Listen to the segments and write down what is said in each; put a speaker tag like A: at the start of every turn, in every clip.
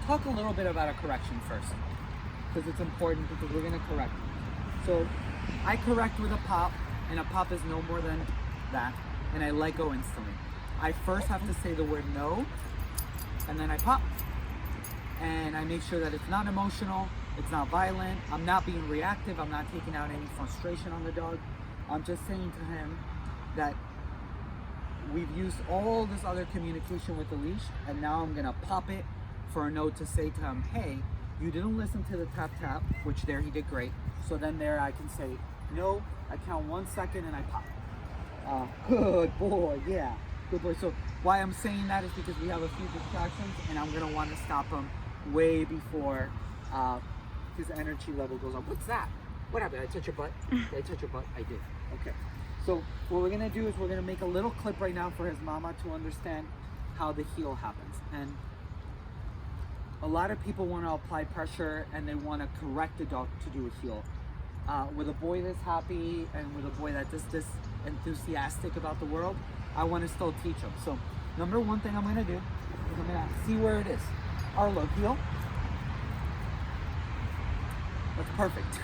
A: talk a little bit about a correction first, because it's important, because we're gonna correct. So I correct with a pop, and a pop is no more than that, and I let go instantly. I first have to say the word no, and then I pop. And I make sure that it's not emotional, it's not violent, I'm not being reactive, I'm not taking out any frustration on the dog. I'm just saying to him that we've used all this other communication with the leash, and now I'm gonna pop it for a note to say to him, hey, you didn't listen to the tap tap, which there he did great. So then there I can say, no, I count 1 second and I pop. Good boy, yeah, good boy. So why I'm saying that is because we have a few distractions, and I'm gonna wanna stop him way before his energy level goes up. What's that? What happened? I touch your butt? Did I touch your butt? I did. Okay. So what we're gonna do is we're gonna make a little clip right now for his mama to understand how the heel happens. And a lot of people want to apply pressure and they want to correct the dog to do a heel. With a boy that's happy and with a boy that's this enthusiastic about the world, I want to still teach him. So number one thing I'm gonna do is I'm gonna see where it is. Arlo, heel. That's perfect.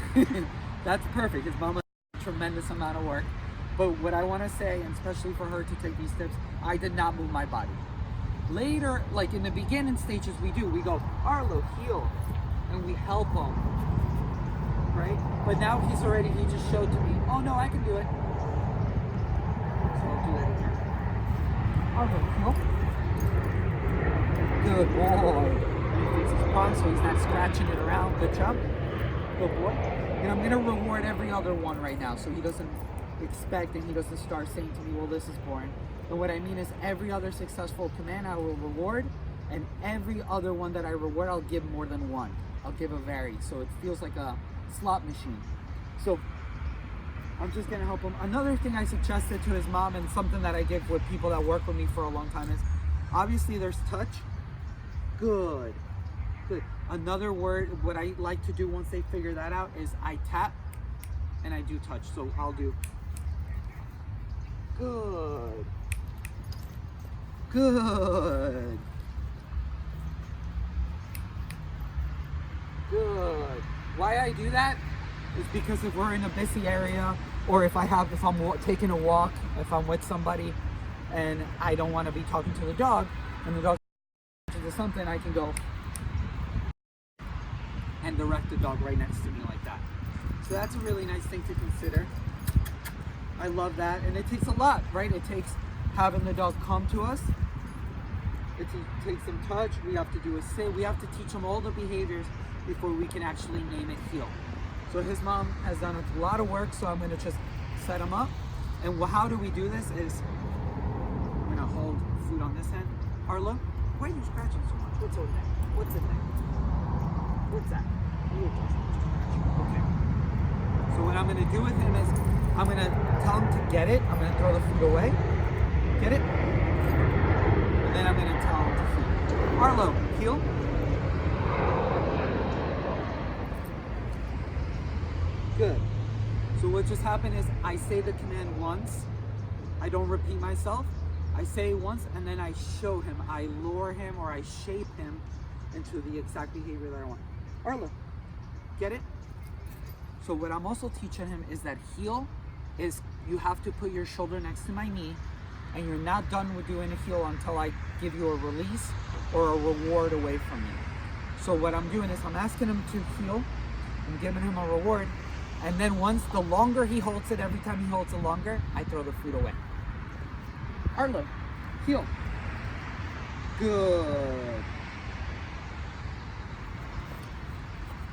A: That's perfect. His mama did a tremendous amount of work. But what I want to say, and especially for her to take these tips, I did not move my body. Later, like in the beginning stages, we go, Arlo, heel, and we help him, right? But now he just showed to me, oh no, I can do it. So I'll do that again. Arlo, heel. Good boy. He fixes his prong so he's not scratching it around. Good job. Good boy. And I'm gonna reward every other one right now, so he doesn't expect and he doesn't start saying to me, well, this is boring. And what I mean is every other successful command I will reward, and every other one that I reward, I'll give more than one. I'll give a vary, so it feels like a slot machine. So I'm just gonna help him. Another thing I suggested to his mom, and something that I give with people that work with me for a long time, is obviously there's touch. Good, good. Another word, what I like to do once they figure that out is I tap and I do touch. So I'll do good, good, good. Why I do that is because if we're in a busy area, or if I'm taking a walk, if I'm with somebody and I don't want to be talking to the dog, and the dog to something, I can go and direct the dog right next to me like that. So that's a really nice thing to consider. I love that, and it takes a lot, right? It takes having the dog come to us. It takes some touch. We have to do a sit. We have to teach him all the behaviors before we can actually name it heel. So his mom has done a lot of work, so I'm gonna just set him up. And how do we do this is, I'm gonna hold food on this hand. Arlo, why are you scratching so much? What's over there? What's in there? What's that? Okay. So what I'm gonna do with him is, I'm gonna tell him to get it. I'm gonna throw the food away. Get it? And then I'm gonna tell him to feed. Arlo, heel. Good. So what just happened is I say the command once. I don't repeat myself. I say it once and then I show him. I lure him or I shape him into the exact behavior that I want. Arlo, get it? So what I'm also teaching him is that heel is you have to put your shoulder next to my knee, and you're not done with doing a heel until I give you a release or a reward away from you. So what I'm doing is I'm asking him to heel, I'm giving him a reward, and then once the longer he holds it, every time he holds it longer, I throw the food away. Arlo, heel. Good.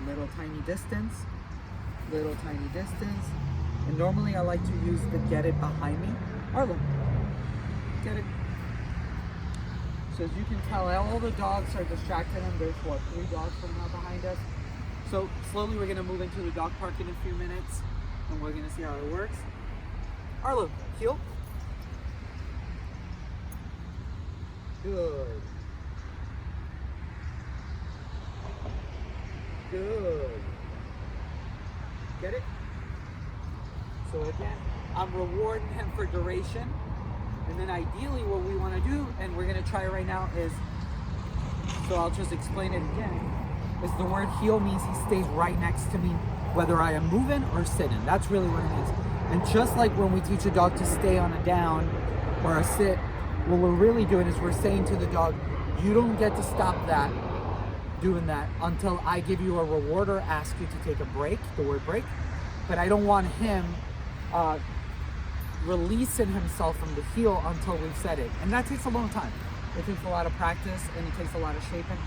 A: Little tiny distance, little tiny distance. And normally I like to use the get it behind me. Arlo, get it. So as you can tell, all the dogs are distracted, and there's what, 3 dogs coming out behind us. So slowly we're gonna move into the dog park in a few minutes, and we're gonna see how it works. Arlo, heel. Good. Good. Get it? So again, I'm rewarding him for duration. And then ideally what we want to do, and we're going to try right now, is So I'll just explain it again. Is the word heel means he stays right next to me, whether I am moving or sitting. That's really what it means. And just like when we teach a dog to stay on a down or a sit, what we're really doing is we're saying to the dog, you don't get to stop that, doing that, until I give you a reward or ask you to take a break, the word break. But I don't want him releasing himself from the heel until we've said it. And that takes a long time. It takes a lot of practice and it takes a lot of shaping.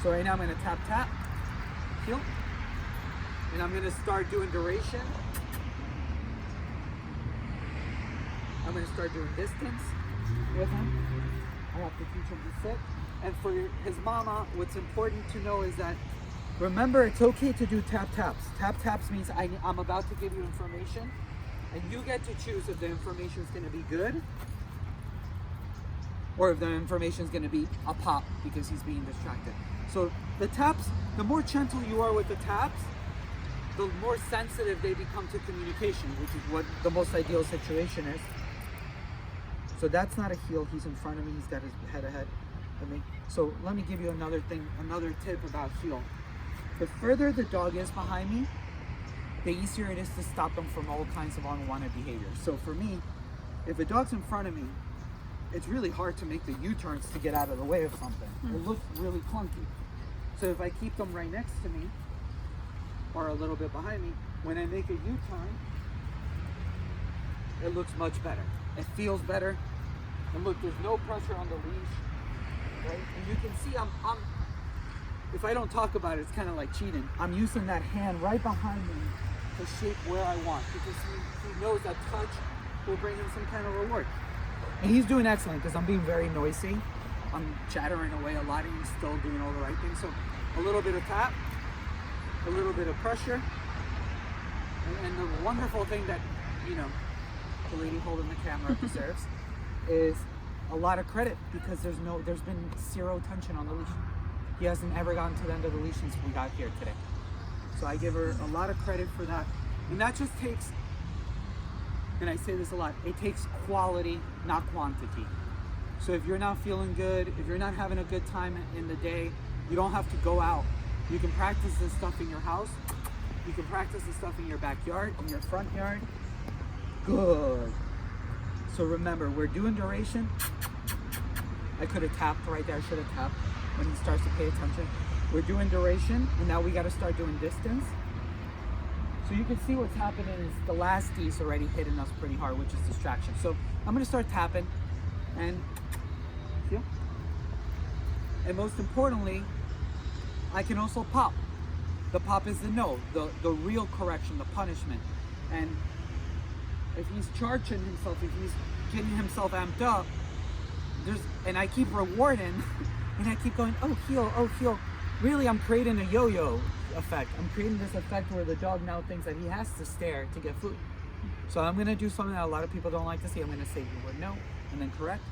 A: So right now I'm gonna tap, tap, heel. And I'm gonna start doing duration. I'm gonna start doing distance with him. I have to teach him to sit. And for his mama, what's important to know is that, remember, it's okay to do tap taps. Tap taps means I'm about to give you information, and you get to choose if the information is going to be good or if the information is going to be a pop because he's being distracted. So the taps, the more gentle you are with the taps, the more sensitive they become to communication, which is what the most ideal situation is. So that's not a heel. He's in front of me. He's got his head ahead of me. So let me give you another thing, another tip about heel. The further the dog is behind me, the easier it is to stop them from all kinds of unwanted behaviors. So for me, if a dog's in front of me, it's really hard to make the U-turns to get out of the way of something. It looks really clunky. So if I keep them right next to me, or a little bit behind me, when I make a U-turn, it looks much better. It feels better. And look, there's no pressure on the leash, right? And you can see I'm if I don't talk about it, it's kind of like cheating. I'm using that hand right behind me to shape where I want, because he knows that touch will bring him some kind of reward. And he's doing excellent because I'm being very noisy. I'm chattering away a lot and he's still doing all the right things. So a little bit of tap, a little bit of pressure. And the wonderful thing that, you know, the lady holding the camera deserves is a lot of credit, because there's been zero tension on the leash. He hasn't ever gotten to the end of the leash since we got here today. So I give her a lot of credit for that. And that just takes, and I say this a lot, it takes quality, not quantity. So if you're not feeling good, if you're not having a good time in the day, you don't have to go out. You can practice this stuff in your house. You can practice this stuff in your backyard, in your front yard. Good. So remember, we're doing duration. I could have tapped right there. I should have tapped when he starts to pay attention. We're doing duration, and now we got to start doing distance. So you can see what's happening is the last D is already hitting us pretty hard, which is distraction. So I'm going to start tapping, and feel. And most importantly, I can also pop. The pop is the no, the real correction, the punishment. And if he's charging himself, if he's getting himself amped up, and I keep rewarding, and I keep going, oh heel. Really, I'm creating a yo-yo effect. I'm creating this effect where the dog now thinks that he has to stare to get food. So I'm gonna do something that a lot of people don't like to see. I'm gonna say the word no, and then correct.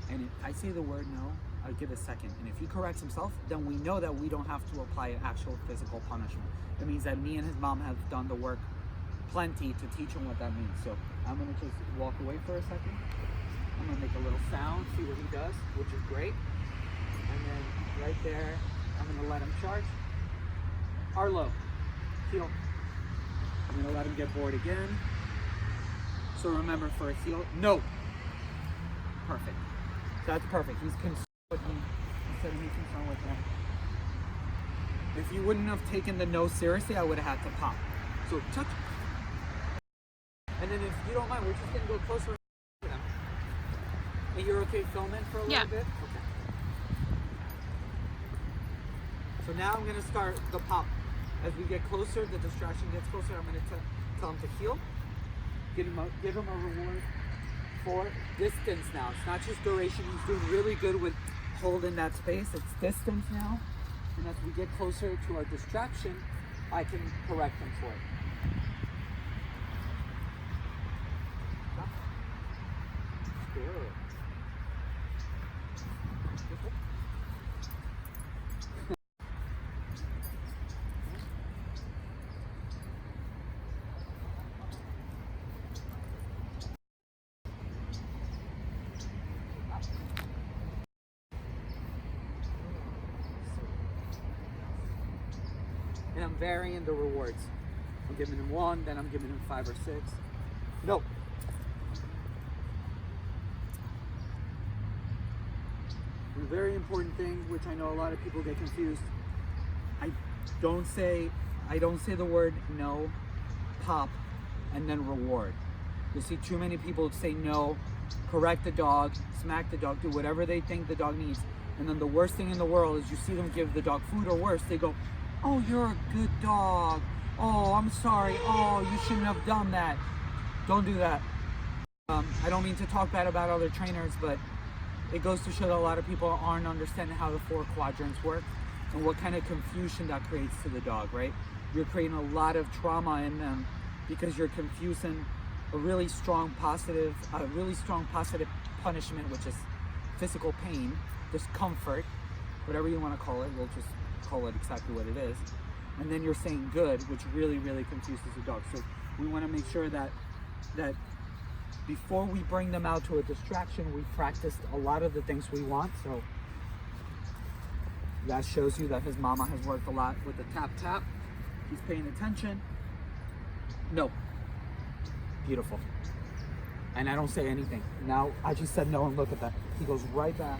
A: And if I say the word no, I'll give a second. And if he corrects himself, then we know that we don't have to apply an actual physical punishment. It means that me and his mom have done the work plenty to teach him what that means. So I'm gonna just walk away for a second. I'm gonna make a little sound, see what he does, which is great. And then right there, I'm gonna let him charge. Arlo, heel. I'm gonna let him get bored again. So remember, for a heel, no. Perfect. So that's perfect. He's concerned with me instead of me concerned with him. If you wouldn't have taken the no seriously, I would have had to pop. So touch. And then if you don't mind, we're just gonna go closer to him. And you're okay filming for a little bit? Okay. So now I'm gonna start the pop. As we get closer, the distraction gets closer, I'm gonna tell him to heel. Give him a reward for distance now. It's not just duration. He's doing really good with holding that space. It's distance now. And as we get closer to our distraction, I can correct him for it. Good. and I'm varying the rewards. I'm giving him 1, then I'm giving him 5 or 6. No. And a very important thing, which I know a lot of people get confused, I don't say the word no, pop, and then reward. You'll see too many people say no, correct the dog, smack the dog, do whatever they think the dog needs. And then the worst thing in the world is you see them give the dog food, or worse, they go, oh, you're a good dog. Oh, I'm sorry. Oh, you shouldn't have done that. Don't do that. I don't mean to talk bad about other trainers, but it goes to show that a lot of people aren't understanding how the 4 quadrants work and what kind of confusion that creates to the dog, right? You're creating a lot of trauma in them because you're confusing a really strong positive punishment, which is physical pain, discomfort, whatever you want to call it. We'll just call it exactly what it is. And then you're saying good, which really, really confuses the dog. So we want to make sure that before we bring them out to a distraction, we practiced a lot of the things we want. So that shows you that his mama has worked a lot with the tap tap. He's paying attention. No. Beautiful. And I don't say anything. Now I just said no, and look at that. He goes right back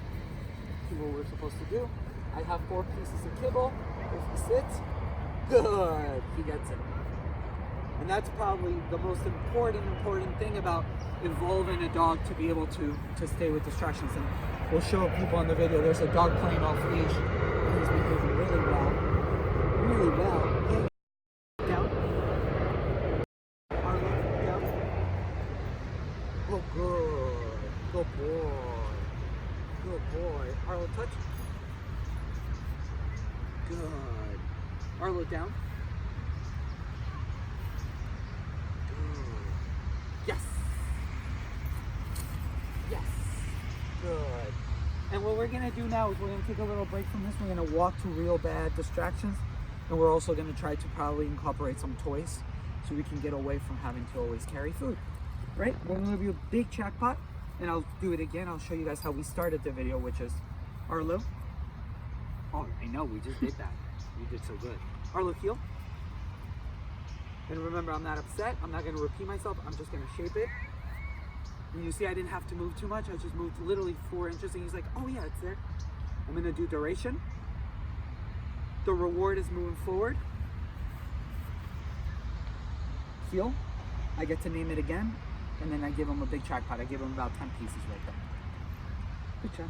A: to what we're supposed to do. I have 4 pieces of kibble. If he sits, good, he gets it. And that's probably the most important thing about involving a dog to be able to stay with distractions. And we'll show people in the video, there's a dog playing off leash, and he's behaving really well. Really well. Hey. Down. Arlo, down. Oh, good. Good boy. Good boy. Arlo, touch. Good. Arlo, down. Yes. Yes. Good. And what we're gonna do now is we're gonna take a little break from this. We're gonna walk to real bad distractions, and we're also gonna try to probably incorporate some toys so we can get away from having to always carry food. Right? We're gonna do a big jackpot, and I'll do it again. I'll show you guys how we started the video, which is Arlo. Oh, I know, we just did that. You did so good. Arlo, heel. And remember, I'm not upset. I'm not going to repeat myself. I'm just going to shape it. And you see, I didn't have to move too much. I just moved literally 4 inches. And he's like, oh yeah, it's there. I'm going to do duration. The reward is moving forward. Heel. I get to name it again. And then I give him a big jackpot. I give him about 10 pieces right there. Good job.